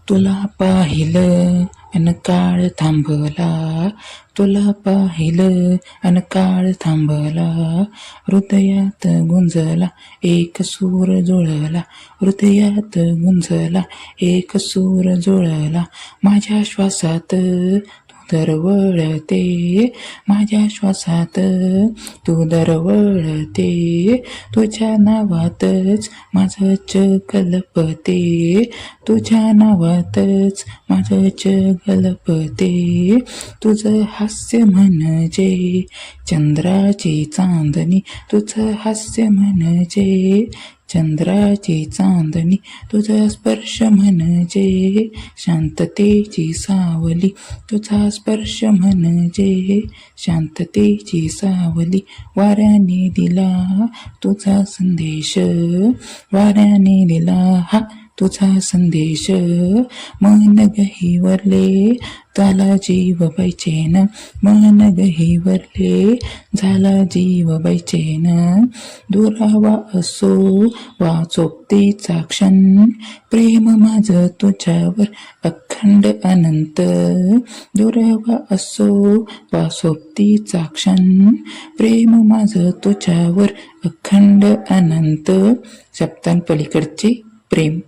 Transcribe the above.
तुला पाहिलं अन काळ थांबला, तुला पाहिलं अन काळ थांबला, हृदयात गुंजला एक सूर जुळला, हृदयात गुंजला एक सूर जुळला, माझ्या श्वासात तू दरवळते, माझ्या श्वासात तू दरवळते, तुझ्या नावातच माझं जग लपते, तुझ्या नावातच माझं जग लपते, तुझं हास्य म्हणजे चंद्राची चांदणी, तुझं हास्य म्हणजे चंद्राची चांदणी, तुझा स्पर्श म्हणजे शांततेची सावली, तुझा स्पर्श म्हणजे शांततेची सावली, वाऱ्याने दिला तुझा संदेश, वाऱ्याने दिला हा तुझा संदेश, मन गहिवरले झाला जीव बैचेन, मन गहिवरले झाला जीव बैचेन, दुरावा असो वा सोबतीचा क्षण, प्रेम माझं तुझ्यावर अखंड अनंत, दुरावा असो वा सोबतीचा क्षण, प्रेम माझं तुझ्यावर अखंड अनंत. शब्दांपलीकडचे प्रेम.